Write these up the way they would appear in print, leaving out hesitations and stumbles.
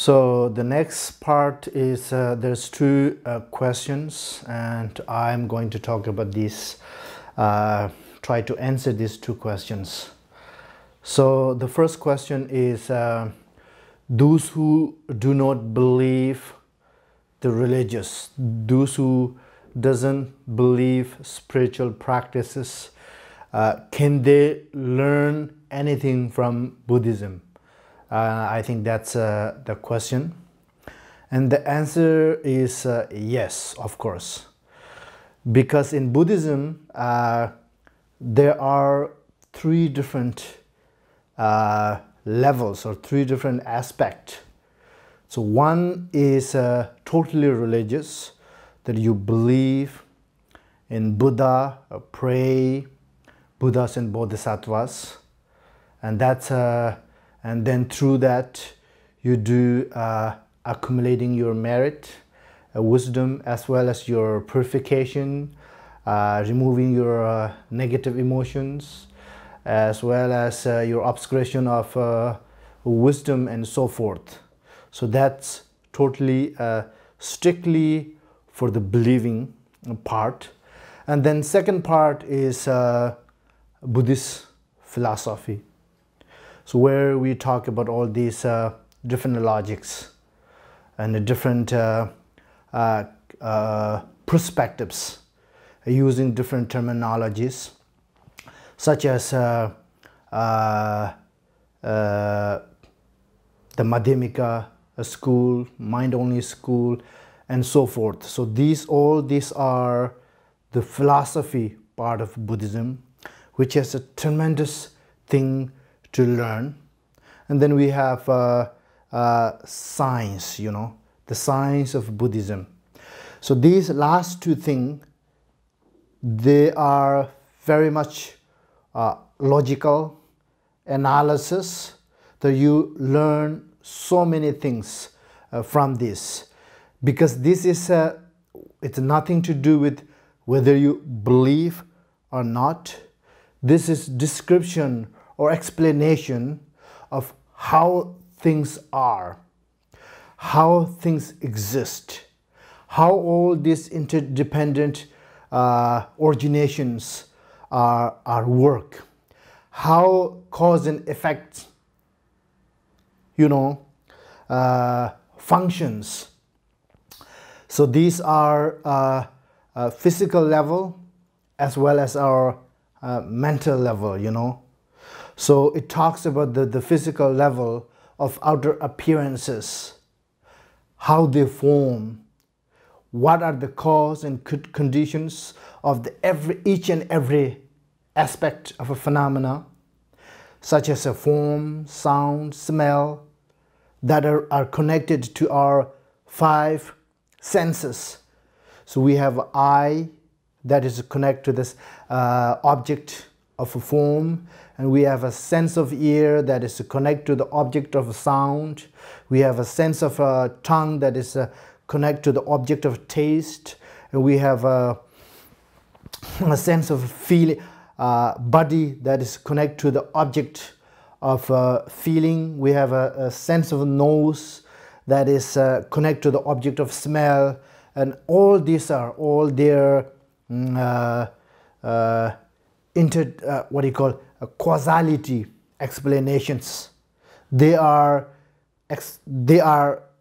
So the next part is there's two questions, and I'm going to talk about these, try to answer these two questions. So the first question is those who do not believe the religious, those who doesn't believe spiritual practices, can they learn anything from Buddhism? I think that's the question. And the answer is yes, of course. Because in Buddhism, there are three different levels or three different aspects. So one is totally religious, that you believe in Buddha, pray, Buddhas and Bodhisattvas, and that's and then through that you do accumulating your merit, wisdom, as well as your purification, removing your negative emotions, as well as your obscuration of wisdom and so forth. So that's totally strictly for the believing part. And then second part is Buddhist philosophy. So where we talk about all these different logics and the different perspectives using different terminologies, such as the Madhyamika school, mind-only school, and so forth. So all these are the philosophy part of Buddhism, which is a tremendous thing to learn. And then we have science, the science of Buddhism. So these last two things, they are very much logical analysis, that you learn so many things from this, because this is it's nothing to do with whether you believe or not. This is description or explanation of how things are, how things exist, how all these interdependent originations are work, how cause and effect functions. So these are physical level as well as our mental level, So it talks about the physical level of outer appearances, how they form, what are the cause and conditions of each and every aspect of a phenomena, such as a form, sound, smell, that are connected to our five senses. So we have eye that is connected to this object of a form, and we have a sense of ear that is connected to the object of a sound. We have a sense of a tongue that is connected to the object of taste, and we have a sense of feeling, body that is connected to the object of feeling. We have a sense of nose that is connected to the object of smell, and all these are all their causality explanations. They are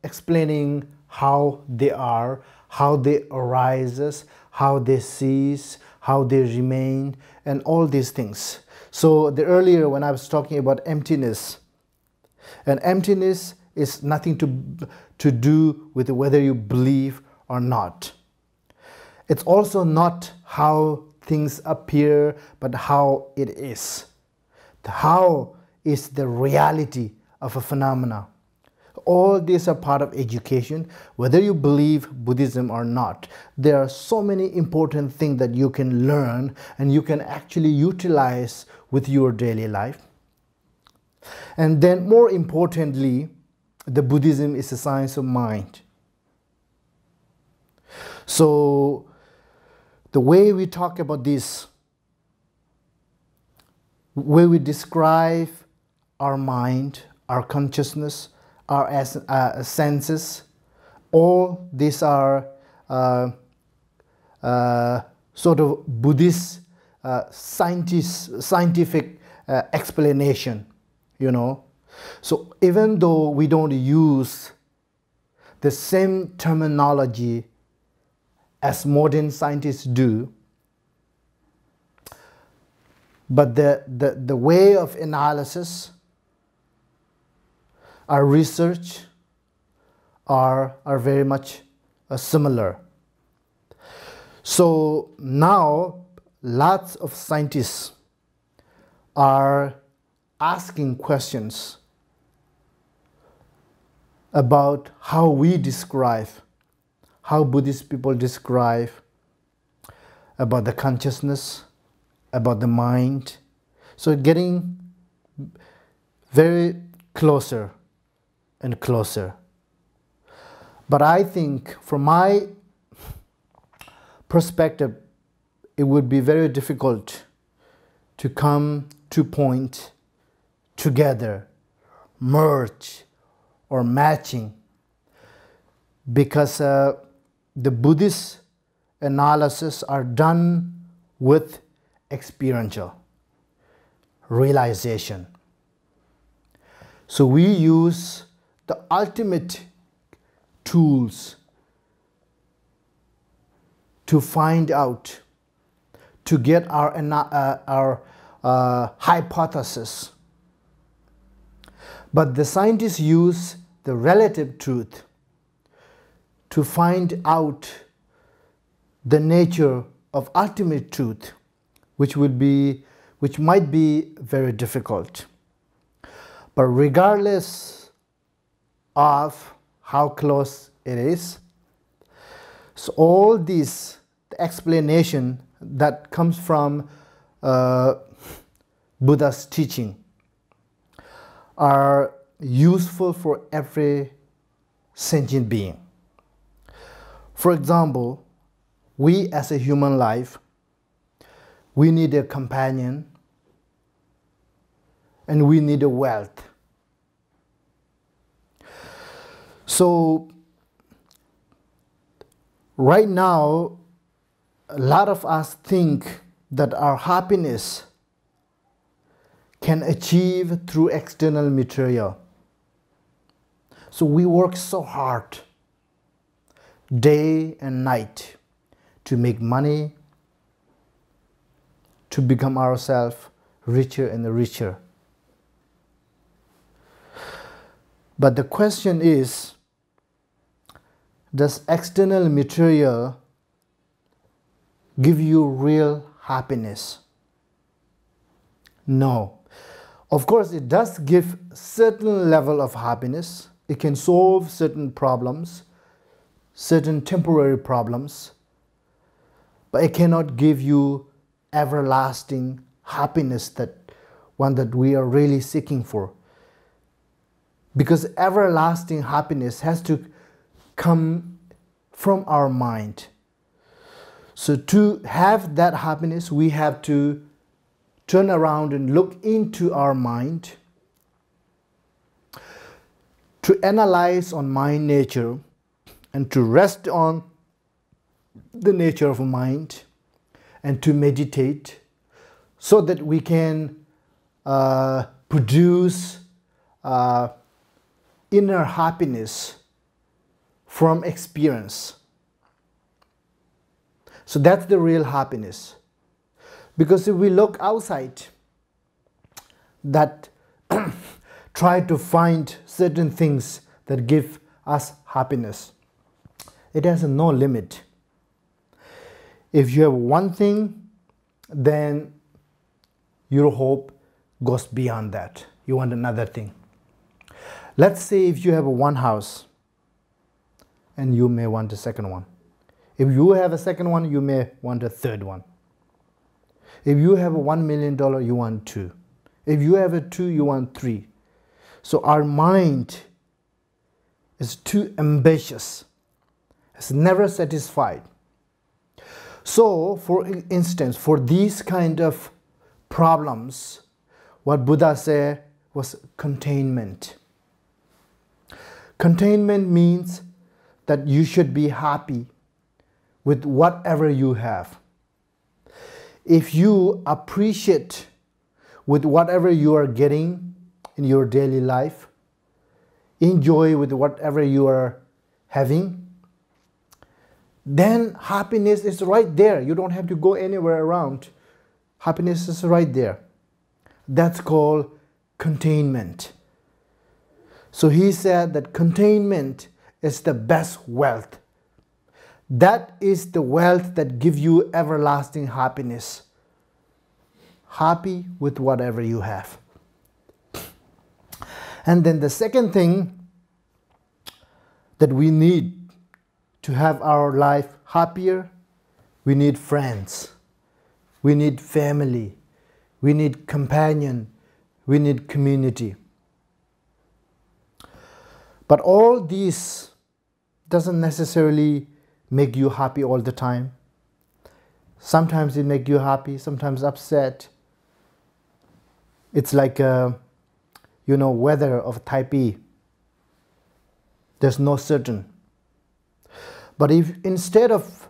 explaining how they are, how they arises, how they cease, how they remain, and all these things. So earlier when I was talking about emptiness, and emptiness is nothing to do with whether you believe or not. It's also not how things appear, but how it is. How is the reality of a phenomena. All these are part of education, whether you believe Buddhism or not. There are so many important things that you can learn and you can actually utilize with your daily life. And then more importantly, the Buddhism is a science of mind. So the way we talk about this, where we describe our mind, our consciousness, our senses. All these are sort of Buddhist scientific explanation, you know. So even though we don't use the same terminology as modern scientists do, but the way of analysis, our research are very much similar. So now lots of scientists are asking questions about how we describe, how Buddhist people describe about the consciousness, about the mind. So getting very closer and closer. But I think from my perspective, it would be very difficult to come to point together, merge or matching, because the Buddhist analysis are done with experiential realization. So we use the ultimate tools to find out, to get our hypothesis. But the scientists use the relative truth to find out the nature of ultimate truth, which might be very difficult. But regardless of how close it is, so all these explanation that comes from Buddha's teaching are useful for every sentient being. For example, we as a human life, we need a companion and we need a wealth. So right now, a lot of us think that our happiness can achieve through external material. So we work so hard, day and night, to make money, to become ourselves richer and richer. But the question is, does external material give you real happiness? No. Of course, it does give certain level of happiness. It can solve certain problems, certain temporary problems, but it cannot give you everlasting happiness, that one that we are really seeking for. Because everlasting happiness has to come from our mind. So to have that happiness, we have to turn around and look into our mind, to analyze on mind nature and to rest on the nature of mind and to meditate, so that we can produce inner happiness from experience. So that's the real happiness. Because if we look outside, that try to find certain things that give us happiness, it has no limit. If you have one thing, then your hope goes beyond that. You want another thing. Let's say if you have one house, and you may want a second one. If you have a second one, you may want a third one. If you have a $1 million, you want 2. If you have a 2, you want 3. So our mind is too ambitious. It's never satisfied. So for instance, for these kind of problems, what Buddha said was containment. Containment means that you should be happy with whatever you have. If you appreciate with whatever you are getting in your daily life, enjoy with whatever you are having, then happiness is right there. You don't have to go anywhere around. Happiness is right there. That's called containment. So he said that containment is the best wealth. That is the wealth that gives you everlasting happiness. Happy with whatever you have. And then the second thing that we need to have our life happier, we need friends, we need family, we need companion, we need community. But all these doesn't necessarily make you happy all the time. Sometimes it makes you happy, sometimes upset. It's like weather of type E. There's no certain. But if instead of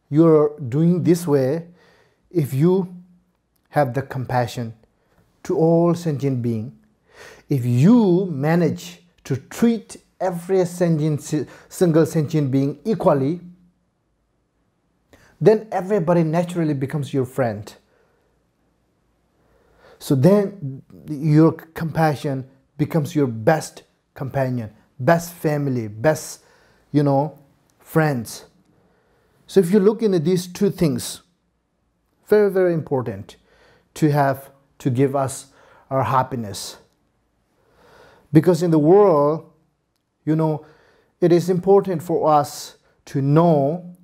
you're doing this way, if you have the compassion to all sentient beings, if you manage to treat every single sentient being equally, then everybody naturally becomes your friend. So then your compassion becomes your best companion, best family, best, friends. So if you look into these two things, very, very important to give us our happiness. Because in the world, it is important for us to know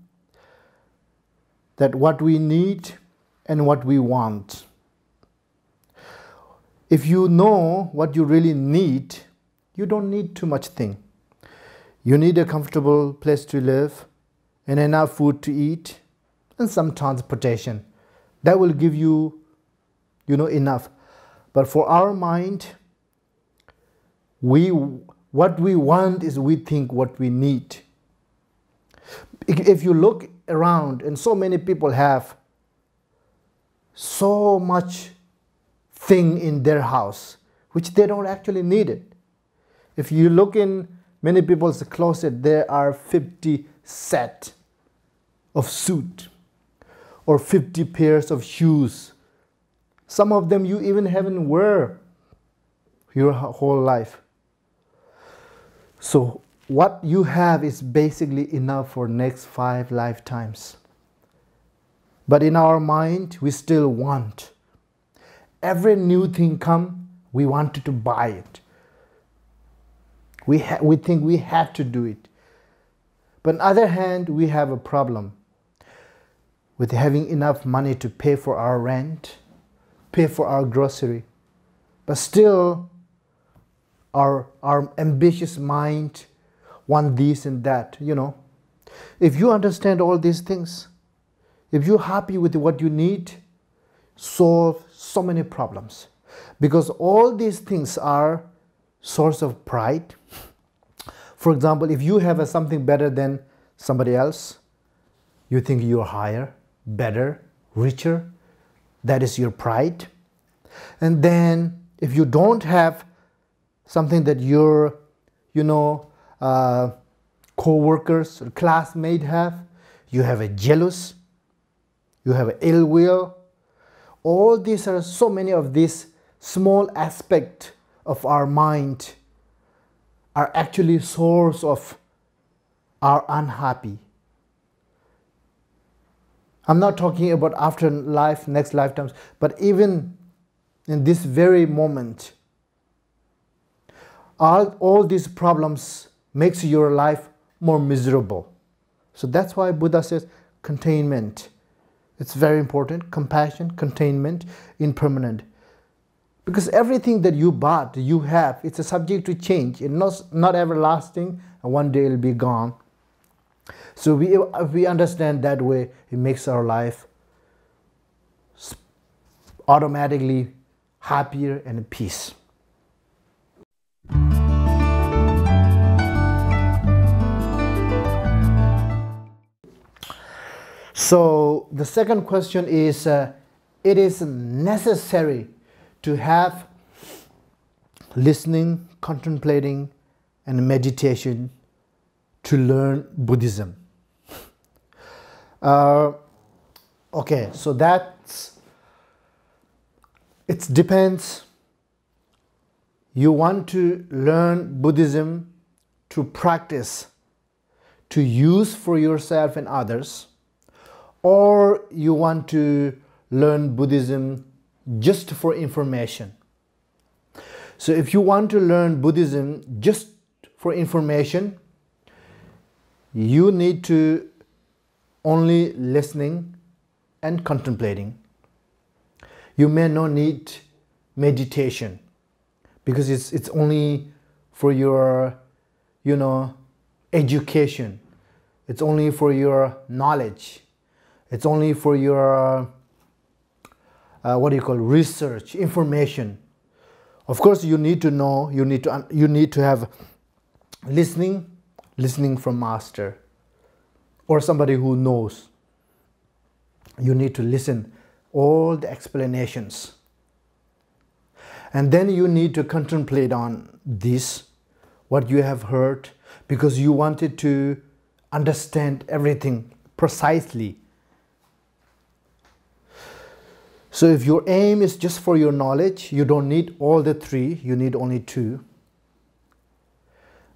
that what we need and what we want. If you know what you really need, you don't need too much thing. You need a comfortable place to live and enough food to eat and some transportation. That will give you, enough. But for our mind, what we want is we think what we need. If you look around, and so many people have so much thing in their house, which they don't actually need it. If you look in many people's closet, there are 50 sets of suit or 50 pairs of shoes. Some of them you even haven't wear your whole life. So what you have is basically enough for next 5 lifetimes. But in our mind, we still want. Every new thing come, we wanted to buy it. We think we have to do it. But on the other hand, we have a problem with having enough money to pay for our rent, pay for our grocery. But still, our ambitious mind want this and that, If you understand all these things, if you're happy with what you need, solve so many problems. Because all these things are source of pride. For example, if you have something better than somebody else, you think you're higher, better, richer. That is your pride. And then if you don't have something that your co-workers or classmates have, you have a jealous, you have an ill will. All these are so many of these small aspects of our mind are actually source of our unhappy. I'm not talking about after life, next lifetimes, but even in this very moment, all these problems makes your life more miserable. So that's why Buddha says containment. It's very important. Compassion, containment, impermanent. Because everything that you bought, you have, it's a subject to change. It's not everlasting, and one day it'll be gone. So if we understand that way, it makes our life automatically happier and at peace. So the second question is, it is necessary to have listening, contemplating, and meditation to learn Buddhism. Okay, so it depends. You want to learn Buddhism to practice, to use for yourself and others, or you want to learn Buddhism just for information. So if you want to learn Buddhism just for information, you need to only listening and contemplating. You may not need meditation because it's only for your, education. It's only for your knowledge. It's only for your, research, information. Of course, you need to know, you need to have listening from master or somebody who knows. You need to listen all the explanations. And then you need to contemplate on this, what you have heard, because you wanted to understand everything precisely. So if your aim is just for your knowledge, you don't need all the three, you need only two.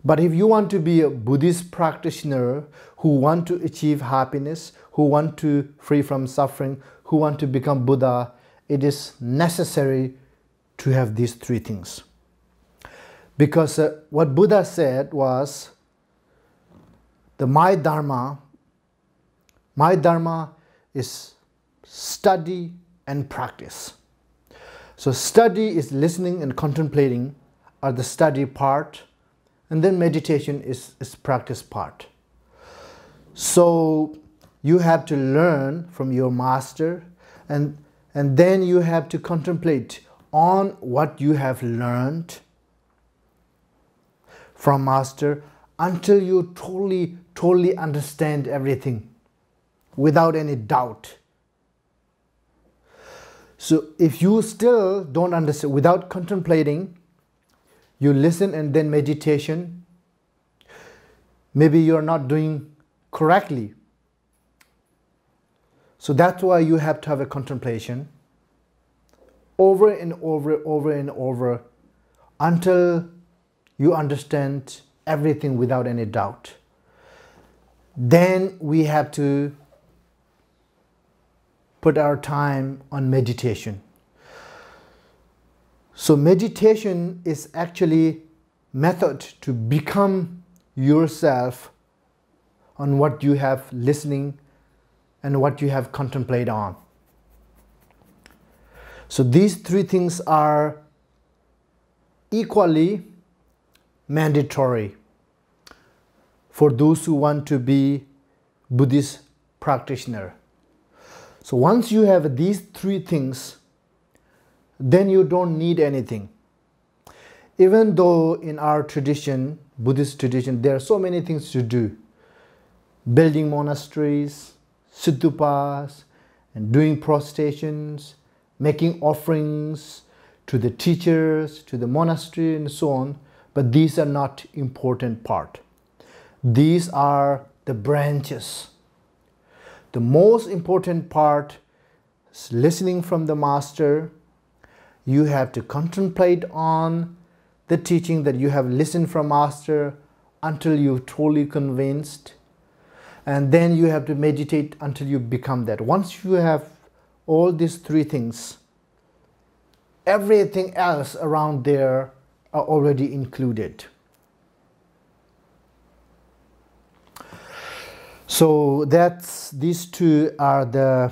But if you want to be a Buddhist practitioner who want to achieve happiness, who want to free from suffering, who want to become Buddha, it is necessary to have these three things. Because what Buddha said was, my dharma is study and practice. So study is listening and contemplating are the study part, and then meditation is practice part. So you have to learn from your master, and then you have to contemplate on what you have learned from master until you totally understand everything without any doubt. So if you still don't understand, without contemplating, you listen and then meditation, maybe you're not doing correctly. So that's why you have to have a contemplation over and over until you understand everything without any doubt. Then we have to put our time on meditation. So meditation is actually method to become yourself on what you have listening and what you have contemplated on. So these three things are equally mandatory for those who want to be Buddhist practitioner. So once you have these three things, then you don't need anything. Even though in our tradition, Buddhist tradition, there are so many things to do. Building monasteries, stupas, and doing prostrations, making offerings to the teachers, to the monastery, and so on. But these are not important part. These are the branches. The most important part is listening from the master. You have to contemplate on the teaching that you have listened from master until you're totally convinced. And then you have to meditate until you become that. Once you have all these three things, everything else around there are already included. So these two are the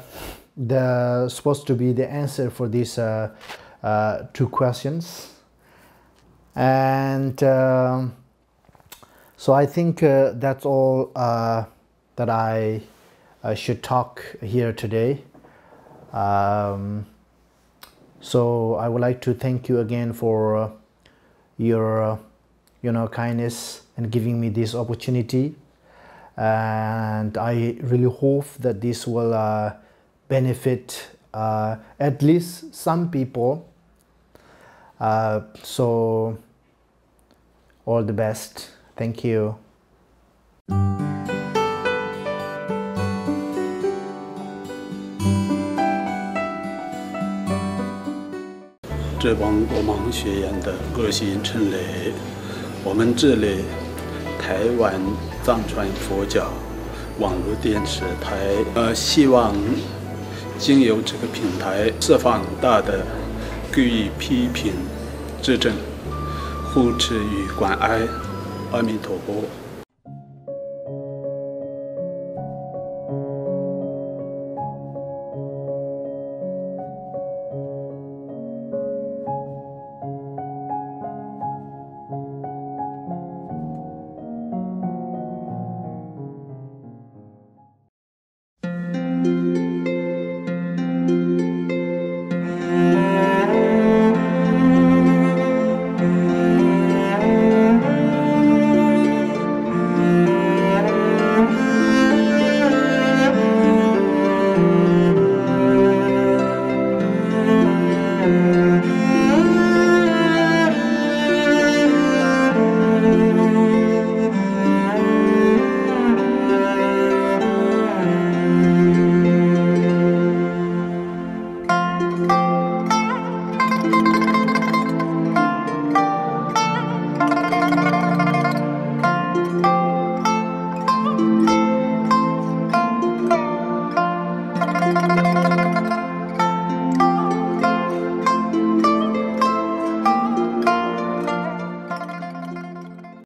supposed to be the answer for these two questions. And so I think that's all that I should talk here today. So I would like to thank you again for your kindness and giving me this opportunity. and I really hope that this will benefit at least some people. So all the best. Thank you. 这帮国盲学员的恶行陈雷，我们这里台湾藏传佛教网络电视台，希望经由这个平台释放大的予以批评、指正、护持与关爱。阿弥陀佛。